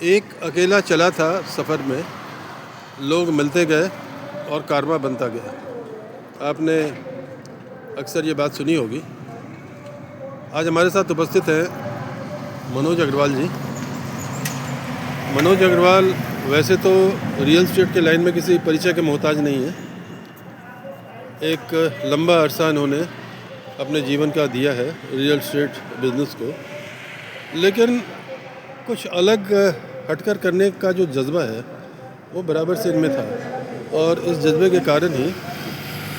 एक अकेला चला था सफ़र में, लोग मिलते गए और कारवां बनता गया। आपने अक्सर ये बात सुनी होगी। आज हमारे साथ उपस्थित हैं मनोज अग्रवाल जी। मनोज अग्रवाल वैसे तो रियल एस्टेट के लाइन में किसी परिचय के मोहताज नहीं है। एक लंबा अरसा इन्होंने अपने जीवन का दिया है रियल एस्टेट बिजनेस को, लेकिन कुछ अलग हटकर करने का जो जज्बा है वो बराबर से इनमें था, और इस जज्बे के कारण ही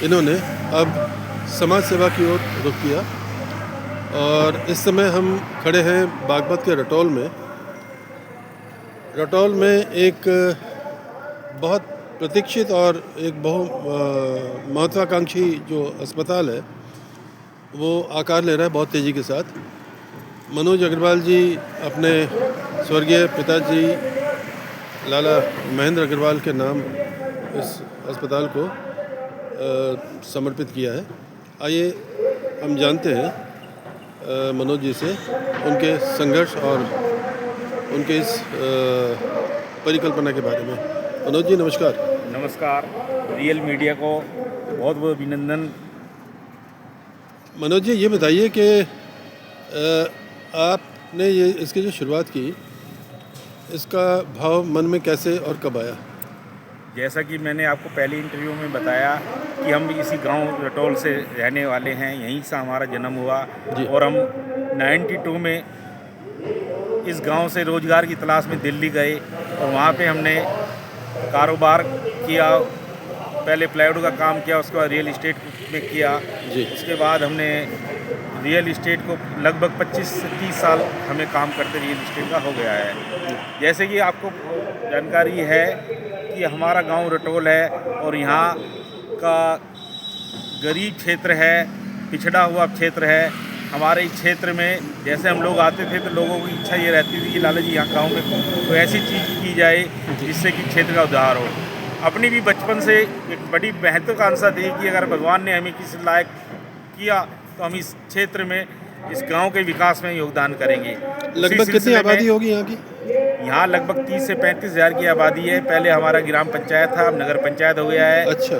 इन्होंने अब समाज सेवा की ओर रुख किया। और इस समय हम खड़े हैं बागपत के रटौल में। रटौल में एक बहुत प्रतीक्षित और एक महत्वाकांक्षी जो अस्पताल है वो आकार ले रहा है बहुत तेज़ी के साथ। मनोज अग्रवाल जी अपने स्वर्गीय पिताजी लाला महेंद्र अग्रवाल के नाम इस अस्पताल को समर्पित किया है। आइए हम जानते हैं मनोज जी से उनके संघर्ष और उनके इस परिकल्पना के बारे में। मनोज जी नमस्कार। नमस्कार, रियल मीडिया को बहुत बहुत अभिनंदन। मनोज जी ये बताइए कि आपने ये इसकी जो शुरुआत की, इसका भाव मन में कैसे और कब आया? जैसा कि मैंने आपको पहले इंटरव्यू में बताया कि हम इसी गांव रटौल से रहने वाले हैं, यहीं से हमारा जन्म हुआ और हम 92 में इस गांव से रोज़गार की तलाश में दिल्ली गए और वहां पे हमने कारोबार किया। पहले प्लाईवुड का काम किया, उसके बाद रियल इस्टेट में किया। उसके बाद हमने रियल इस्टेट को लगभग 25 से 30 साल हमें काम करते रियल इस्टेट का हो गया है। जैसे कि आपको जानकारी है कि हमारा गांव रटौल है और यहाँ का गरीब क्षेत्र है, पिछड़ा हुआ क्षेत्र है। हमारे इस क्षेत्र में जैसे हम लोग आते थे तो लोगों की इच्छा ये रहती थी कि लाला जी यहाँ गाँव में तो ऐसी चीज़ की जाए जिससे कि क्षेत्र का उद्धार हो। अपनी भी बचपन से एक बड़ी महत्वाकांक्षा थी कि अगर भगवान ने हमें किसी लायक किया तो हम इस क्षेत्र में इस गांव के विकास में योगदान करेंगे। लगभग कितनी आबादी होगी यहाँ की? यहाँ लगभग 30 से 35 हज़ार की आबादी है। पहले हमारा ग्राम पंचायत था, अब नगर पंचायत हो गया है। अच्छा।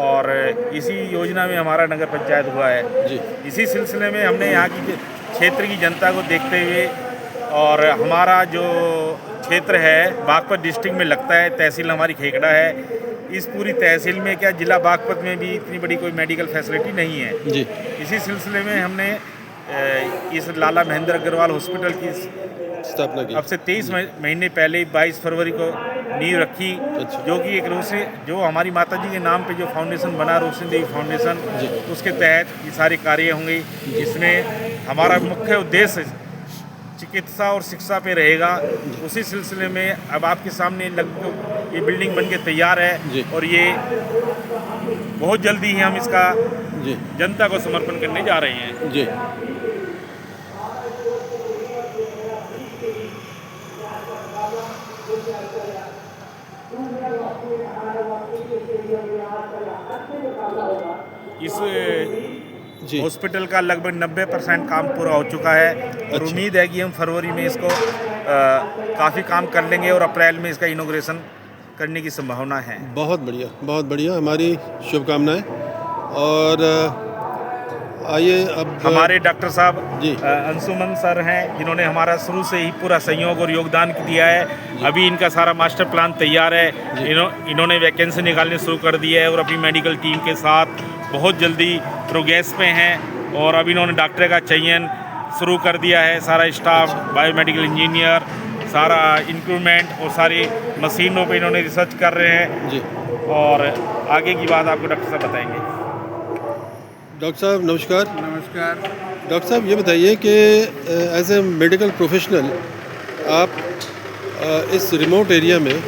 और इसी योजना में हमारा नगर पंचायत हुआ है जी। इसी सिलसिले में हमने यहाँ की क्षेत्र की जनता को देखते हुए, और हमारा जो क्षेत्र है बागपत डिस्ट्रिक्ट में लगता है, तहसील हमारी खेकड़ा है। इस पूरी तहसील में क्या जिला बागपत में भी इतनी बड़ी कोई मेडिकल फैसिलिटी नहीं है जी। इसी सिलसिले में हमने इस लाला महेंद्र अग्रवाल हॉस्पिटल की स्थापना की। अब से 23 महीने पहले 22 फरवरी को नींव रखी। अच्छा। जो कि एक जो हमारी माता जी के नाम पे जो फाउंडेशन बना, रोशनी देवी फाउंडेशन, उसके तहत ये सारे कार्य होंगे। इसमें हमारा मुख्य उद्देश्य चिकित्सा और शिक्षा पे रहेगा। उसी सिलसिले में अब आपके सामने लगभग ये बिल्डिंग बन के तैयार है और ये बहुत जल्दी ही हम इसका जनता को समर्पण करने जा रहे हैं। जी। इस हॉस्पिटल का लगभग 90% काम पूरा हो चुका है और उम्मीद है कि हम फरवरी में इसको काफ़ी काम कर लेंगे और अप्रैल में इसका इनॉग्रेशन करने की संभावना है। बहुत बढ़िया, बहुत बढ़िया, हमारी शुभकामनाएं। और आइए अब हमारे डॉक्टर साहब अंशुमन सर हैं, जिन्होंने हमारा शुरू से ही पूरा सहयोग और योगदान दिया है। अभी इनका सारा मास्टर प्लान तैयार है। इन्होंने वैकेंसी निकालने शुरू कर दी है और अपनी मेडिकल टीम के साथ बहुत जल्दी प्रोग्रेस पे हैं। और अभी इन्होंने डॉक्टर का चयन शुरू कर दिया है। सारा स्टाफ, बायोमेडिकल इंजीनियर, सारा इंक्रूमेंट और सारी मशीनों पे इन्होंने रिसर्च कर रहे हैं। और आगे की बात आपको डॉक्टर साहब बताएंगे। डॉक्टर साहब नमस्कार। नमस्कार। डॉक्टर साहब ये बताइए कि एज ए मेडिकल प्रोफेशनल आप इस रिमोट एरिया में,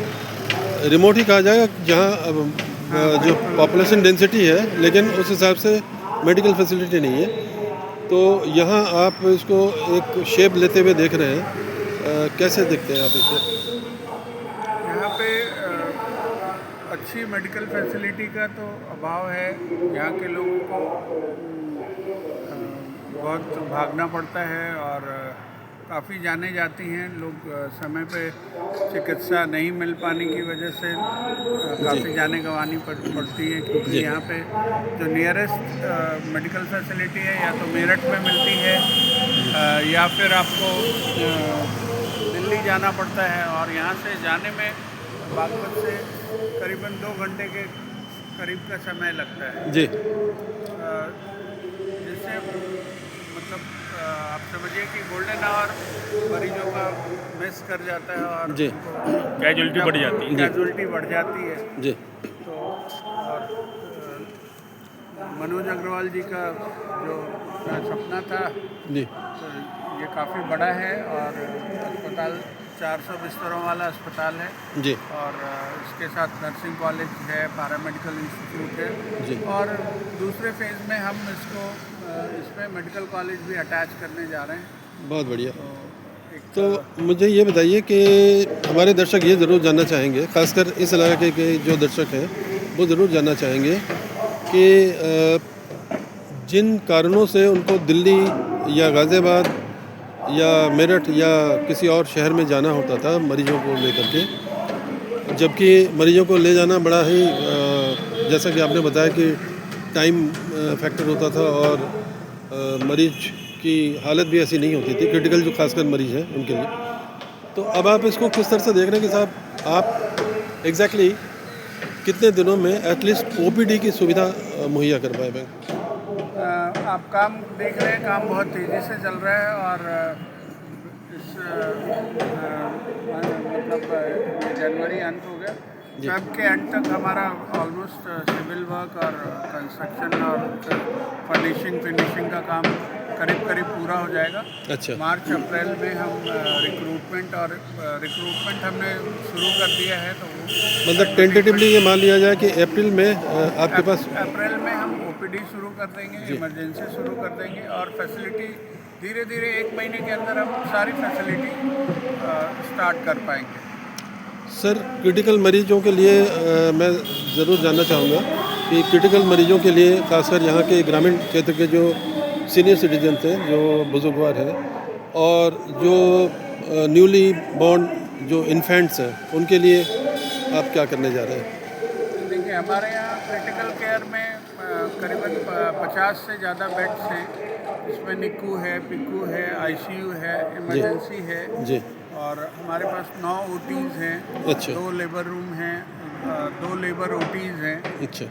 रिमोट ही कहा जाएगा जहाँ जो पॉपुलेशन डेंसिटी है, लेकिन उस हिसाब से मेडिकल फैसिलिटी नहीं है, तो यहाँ आप इसको एक शेप लेते हुए देख रहे हैं। कैसे देखते हैं आप इसे? यहाँ पे अच्छी मेडिकल फैसिलिटी का तो अभाव है। यहाँ के लोगों को बहुत भागना पड़ता है और काफ़ी जाने जाती हैं लोग। समय पे चिकित्सा नहीं मिल पाने की वजह से काफ़ी जाने गंवानी पड़ती है, क्योंकि यहाँ पे जो नियरेस्ट मेडिकल फैसिलिटी है या तो मेरठ में मिलती है या फिर आपको दिल्ली जाना पड़ता है, और यहाँ से जाने में बागपत से करीबन 2 घंटे के करीब का समय लगता है जी। जिससे मतलब आप समझिए कि गोल्डन आवर मरीजों का मिस कर जाता है और जी। कैजुअलिटी बढ़ जाती है। कैजुअलिटी बढ़ जाती है। जी। तो और मनोज अग्रवाल जी का जो सपना था जी। तो ये काफ़ी बड़ा है, और अस्पताल 400 बिस्तरों वाला अस्पताल है जी। और इसके साथ नर्सिंग कॉलेज है, पैरामेडिकल इंस्टीट्यूट जी। है, और दूसरे फेज़ में हम इसको इसमें मेडिकल कॉलेज भी अटैच करने जा रहे हैं। बहुत बढ़िया। तो तो मुझे ये बताइए कि हमारे दर्शक ये ज़रूर जानना चाहेंगे, ख़ासकर इस इलाके के जो दर्शक हैं वो ज़रूर जानना चाहेंगे कि जिन कारणों से उनको दिल्ली या गाज़ियाबाद या मेरठ या किसी और शहर में जाना होता था मरीजों को लेकर के, जबकि मरीजों को ले जाना बड़ा ही जैसा कि आपने बताया कि टाइम फैक्टर होता था और मरीज की हालत भी ऐसी नहीं होती थी, क्रिटिकल जो खासकर मरीज हैं उनके लिए। तो अब आप इसको किस तरह से देख रहे हैं कि साहब आप एग्जैक्टली कितने दिनों में एटलीस्ट ओपीडी की सुविधा मुहैया कर पाए बैंक? आप काम देख रहे हैं, काम बहुत तेज़ी से चल रहा है, और इस मतलब जनवरी अंत हो गया, फेब के अंत तक हमारा ऑलमोस्ट सिविल वर्क और कंस्ट्रक्शन और फर्निशिंग फिनिशिंग का काम करीब करीब पूरा हो जाएगा। अच्छा। मार्च अप्रैल में हम रिक्रूटमेंट हमने शुरू कर दिया है। तो मतलब टेंटेटिवली ये मान लिया जाए कि अप्रैल में आपके पास अप्रैल में हम ओपीडी शुरू कर देंगे, इमरजेंसी शुरू कर देंगे, और फैसिलिटी धीरे धीरे 1 महीने के अंदर हम सारी फैसिलिटी स्टार्ट कर पाएंगे। सर, क्रिटिकल मरीजों के लिए मैं ज़रूर जानना चाहूँगा कि क्रिटिकल मरीजों के लिए खासकर यहाँ के ग्रामीण क्षेत्र के जो सीनियर सिटीजन हैं, जो बुजुर्गवार हैं, और जो न्यूली बॉर्न जो इन्फेंट्स हैं, उनके लिए आप क्या करने जा रहे हैं? देखिए, हमारे यहाँ क्रिटिकल केयर में करीबन 50 से ज़्यादा बेड्स हैं। इसमें निकू है, पिकू है, आईसीयू है, इमरजेंसी है जी। और हमारे पास 9 ओटीज़ हैं। अच्छा। 2 लेबर रूम हैं, 2 लेबर ओटीज़ हैं। अच्छा।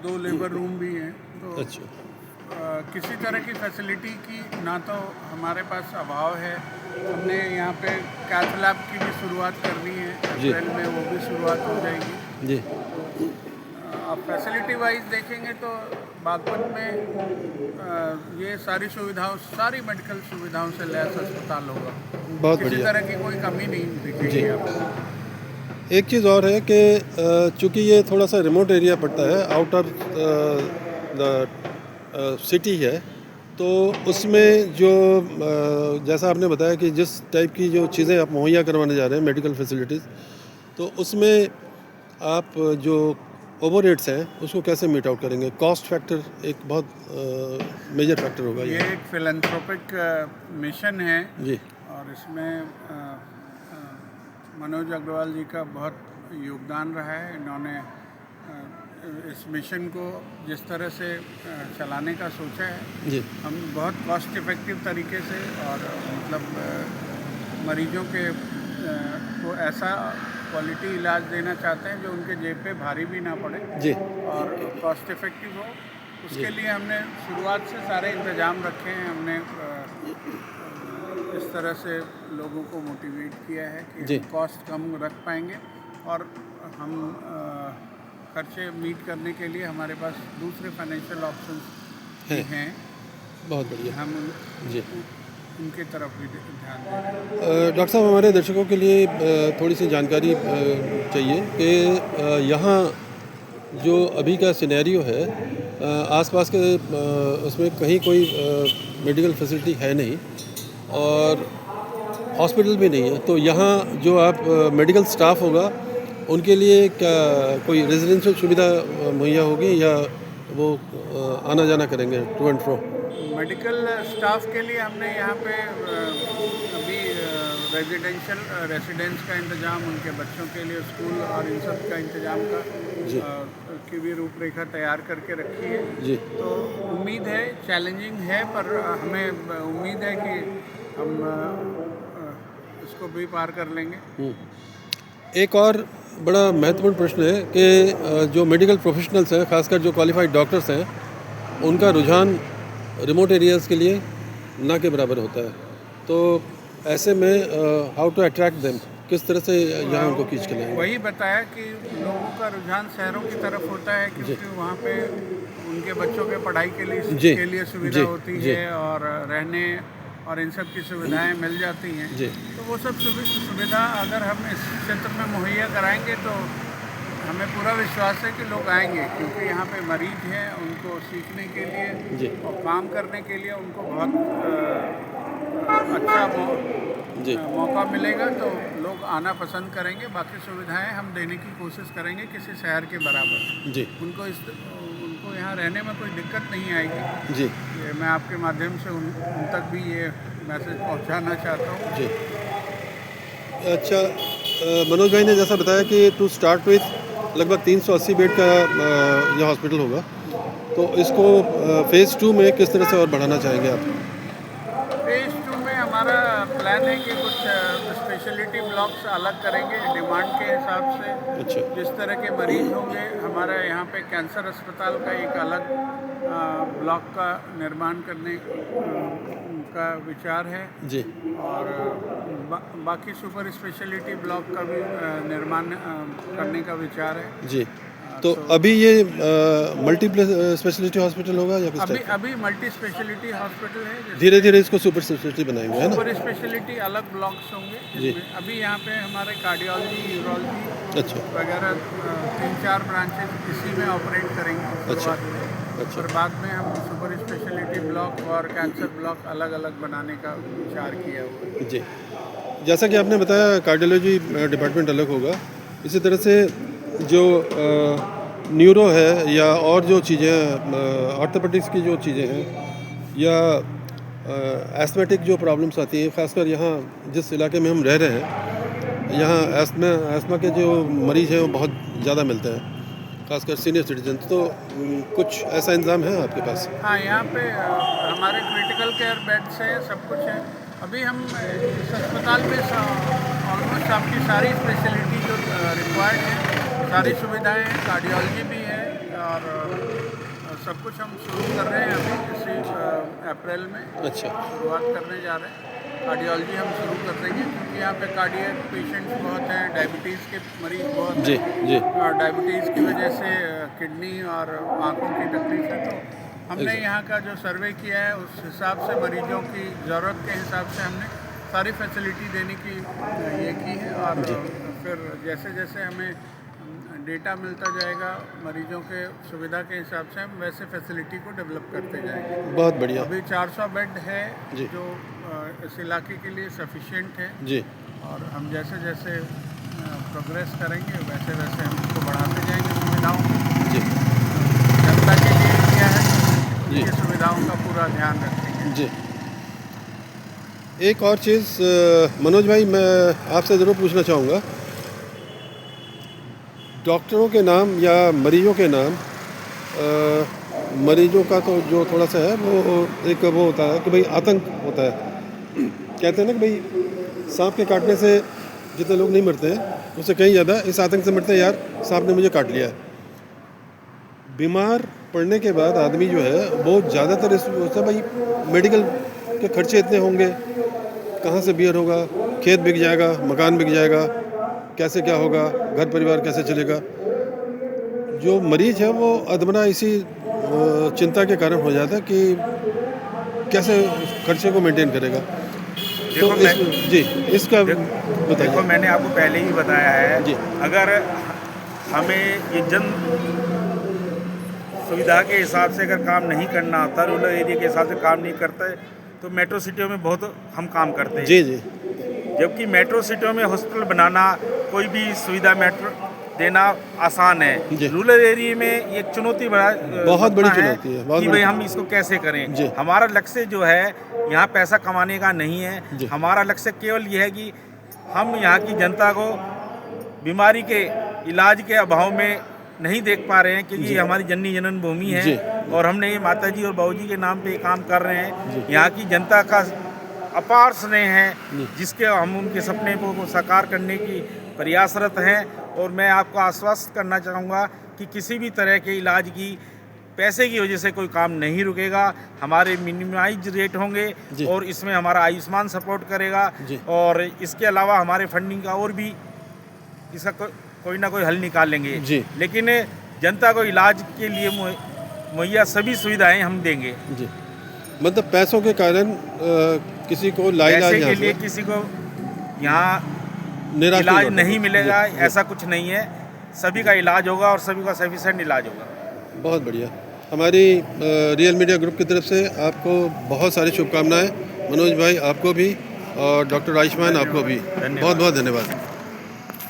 2 लेबर रूम भी हैं। तो अच्छा। किसी तरह की फैसिलिटी की ना तो हमारे पास अभाव है। हमने यहाँ पे कैथ लैब की भी शुरुआत करनी है, अप्रैल में वो भी शुरुआत हो जाएगी। जी। आप फैसिलिटी वाइज देखेंगे तो बागपत में ये सारी मेडिकल सुविधाओं से लैस अस्पताल होगा। बहुत किसी बढ़िया। तरह की कोई कमी नहीं दिखेगी आपको। एक चीज़ और है कि चूँकि ये थोड़ा सा रिमोट एरिया पड़ता है, आउटर द सिटी है, तो उसमें जो जैसा आपने बताया कि जिस टाइप की जो चीज़ें आप मुहैया करवाने जा रहे हैं मेडिकल फैसिलिटीज़, तो उसमें आप जो ओवरहेड्स हैं उसको कैसे मीट आउट करेंगे? कॉस्ट फैक्टर एक बहुत मेजर फैक्टर होगा। ये एक फिलैंथ्रोपिक मिशन है जी। और इसमें मनोज अग्रवाल जी का बहुत योगदान रहा है। इन्होंने इस मिशन को जिस तरह से चलाने का सोचा है, जी। हम बहुत कॉस्ट इफ़ेक्टिव तरीके से और मतलब मरीजों के को ऐसा क्वालिटी इलाज देना चाहते हैं जो उनके जेब पे भारी भी ना पड़े जी। और कॉस्ट इफ़ेक्टिव हो। उसके लिए हमने शुरुआत से सारे इंतजाम रखे हैं। हमने इस तरह से लोगों को मोटिवेट किया है कि कॉस्ट कम रख पाएंगे और हम खर्चे मीट करने के लिए हमारे पास दूसरे फाइनेंशियल ऑप्शंस हैं। बहुत बढ़िया। हम जी उनके तरफ भी ध्यान दे रहे हैं। डॉक्टर साहब, हमारे दर्शकों के लिए थोड़ी सी जानकारी चाहिए कि यहाँ जो अभी का सिनेरियो है, आसपास के उसमें कहीं कोई मेडिकल फैसिलिटी है नहीं और हॉस्पिटल भी नहीं है, तो यहाँ जो आप मेडिकल स्टाफ होगा उनके लिए क्या कोई रेजिडेंशियल सुविधा मुहैया होगी या वो आना जाना करेंगे to and fro? Medical staff के लिए हमने यहाँ पे अभी रेसिडेंस का इंतज़ाम, उनके बच्चों के लिए स्कूल और इन सब का इंतज़ाम की भी रूपरेखा तैयार करके रखी है जी। तो उम्मीद है, चैलेंजिंग है पर हमें उम्मीद है कि हम इसको भी पार कर लेंगे। एक और बड़ा महत्वपूर्ण प्रश्न है कि जो मेडिकल प्रोफेशनल्स हैं, खासकर जो क्वालिफाइड डॉक्टर्स हैं, उनका रुझान रिमोट एरियाज़ के लिए ना के बराबर होता है। तो ऐसे में हाउ टू अट्रैक्ट देम, किस तरह से यहाँ उनको खींच के लाएंगे? वही बताया कि लोगों का रुझान शहरों की तरफ होता है क्योंकि वहाँ पे उनके बच्चों के पढ़ाई के लिए सुविधा होती है और रहने और इन सब की सुविधाएं मिल जाती हैं। तो वो सब सुविधा अगर हम इस क्षेत्र में मुहैया कराएंगे तो हमें पूरा विश्वास है कि लोग आएंगे, क्योंकि यहाँ पे मरीज हैं, उनको सीखने के लिए और काम करने के लिए उनको बहुत अच्छा मौका मिलेगा, तो लोग आना पसंद करेंगे। बाकी सुविधाएं हम देने की कोशिश करेंगे किसी शहर के बराबर। उनको यहाँ रहने में कोई दिक्कत नहीं आएगी। जी, ये मैं आपके माध्यम से उन तक भी ये मैसेज पहुँचाना चाहता हूँ। जी। अच्छा, मनोज भाई ने जैसा बताया कि टू स्टार्ट विथ लगभग 380 बेड का यह हॉस्पिटल होगा, तो इसको फेज़ 2 में किस तरह से और बढ़ाना चाहेंगे आप? फेज़ 2 में हमारा प्लान है कि कुछ स्पेशलिटी ब्लॉक्स अलग करेंगे डिमांड के हिसाब से। अच्छा। जिस तरह के मरीज होंगे, हमारा यहाँ पे कैंसर अस्पताल का एक अलग ब्लॉक का निर्माण करने का विचार है जी। और बाकी सुपर स्पेशलिटी ब्लॉक का भी निर्माण करने का विचार है जी। तो अभी ये मल्टीपल स्पेशलिटी हॉस्पिटल होगा या अभी मल्टी स्पेशलिटी हॉस्पिटल है। धीरे धीरे इसको सुपर स्पेशलिटी बनाएंगे, है ना? सुपर स्पेशलिटी अलग ब्लॉक्स होंगे जी। अभी यहाँ पे हमारे कार्डियोलॉजी, यूरोलॉजी वगैरह 3-4 ब्रांचेस इसी में ऑपरेट करेंगे। अच्छा। और बाद में हम सुपर स्पेशलिटी ब्लॉक और कैंसर ब्लॉक अलग अलग बनाने का विचार किया हुआ है जी। जैसा कि आपने बताया कार्डियोलॉजी डिपार्टमेंट अलग होगा, इसी तरह से जो न्यूरो है या और जो चीज़ें ऑर्थोपेडिक्स की जो चीज़ें हैं या एस्थमेटिक जो प्रॉब्लम्स आती हैं, ख़ासकर यहाँ जिस इलाके में हम रह रहे हैं, यहाँ एस्थमा के जो मरीज़ हैं वो बहुत ज़्यादा मिलते हैं, खासकर सीनियर सिटीजन। तो कुछ ऐसा इंतज़ाम है आपके पास? हाँ, यहाँ पे हमारे क्रिटिकल केयर बेड्स है, सब कुछ है। अभी हम इस अस्पताल में ऑलमोस्ट आपकी सारी स्पेशलिटी जो रिक्वायर्ड है, सारी सुविधाएं हैं, कार्डियोलॉजी भी है और सब कुछ हम शुरू कर रहे हैं अभी इसी अप्रैल में। अच्छा, शुरुआत करने जा रहे हैं। कार्डियोलॉजी हम शुरू कर देंगे क्योंकि यहाँ पे कार्डियक पेशेंट्स बहुत हैं, डायबिटीज़ के मरीज बहुत जी जी। और डायबिटीज़ की वजह से किडनी और आँखों की तकलीफ है। तो हमने यहाँ का जो सर्वे किया है उस हिसाब से मरीजों की ज़रूरत के हिसाब से हमने सारी फैसिलिटी देने की ये की है। और फिर जैसे जैसे हमें डेटा मिलता जाएगा मरीजों के सुविधा के हिसाब से, हम वैसे फैसिलिटी को डेवलप करते जाएंगे। बहुत बढ़िया। अभी 400 बेड है जो इस इलाके के लिए सफिशिएंट है जी। और हम जैसे जैसे प्रोग्रेस करेंगे वैसे वैसे हम इसको बढ़ाते जाएंगे सुविधाओं को जी। जनता के लिए क्या है जी, सुविधाओं का पूरा ध्यान रखेंगे जी। एक और चीज़ मनोज भाई, मैं आपसे ज़रूर पूछना चाहूँगा, डॉक्टरों के नाम या मरीजों के नाम, मरीजों का तो जो थोड़ा सा है वो एक वो होता है कि भाई आतंक होता है। कहते हैं ना कि भाई सांप के काटने से जितने लोग नहीं मरते हैं उससे कहीं ज़्यादा इस आतंक से मरते हैं, यार सांप ने मुझे काट लिया है। बीमार पड़ने के बाद आदमी जो है वो ज़्यादातर इस होता है भाई मेडिकल के खर्चे इतने होंगे, कहाँ से बियर होगा, खेत बिक जाएगा, मकान बिक जाएगा, कैसे क्या होगा, घर परिवार कैसे चलेगा। जो मरीज है वो अदमना इसी चिंता के कारण हो जाता है कि कैसे खर्चे को मेंटेन करेगा। तो जी इसका बताइए। देखो, मैंने आपको पहले ही बताया है जी, अगर हमें ये जन सुविधा के हिसाब से अगर काम नहीं करना होता, रूरल एरिया के हिसाब से काम नहीं करता है, तो मेट्रो सिटियों में बहुत हम काम करते हैं जी जी। जबकि मेट्रो सिटियों में हॉस्पिटल बनाना, कोई भी सुविधा मेट्रो देना आसान जी। है। रूरल एरिया में एक चुनौती बहुत बड़ी चुनौती है, बहुत कि बड़ी भाई हम इसको कैसे जी। करें। हमारा लक्ष्य जो है यहाँ पैसा कमाने का नहीं जी। है, हमारा लक्ष्य केवल ये है कि हम यहाँ की जनता को बीमारी के इलाज के अभाव में नहीं देख पा रहे हैं, क्योंकि ये हमारी जननी जनन भूमि जी। है और हमने ये माता जी और बाबूजी के नाम पे ये काम कर रहे हैं। यहाँ की जनता का अपार स्नेह है जिसके हम उनके सपने को साकार करने की प्रयासरत हैं। और मैं आपको आश्वस्त करना चाहूँगा कि किसी भी तरह के इलाज की पैसे की वजह से कोई काम नहीं रुकेगा। हमारे मिनिमाइज रेट होंगे और इसमें हमारा आयुष्मान सपोर्ट करेगा और इसके अलावा हमारे फंडिंग का और भी इसका कोई ना कोई हल निकालेंगे। लेकिन जनता को इलाज के लिए मुहैया सभी सुविधाएं हम देंगे। जी, मतलब पैसों के कारण किसी को लाइलाज पैसे के लिए किसी को यहाँ निराश इलाज नहीं मिलेगा ऐसा कुछ नहीं है, सभी का इलाज होगा और सभी का सफिशिएंट इलाज होगा। बहुत बढ़िया। हमारी रियल मीडिया ग्रुप की तरफ से आपको बहुत सारी शुभकामनाएं। मनोज भाई आपको भी और डॉक्टर आयुष्मान आपको भी बहुत बहुत धन्यवाद।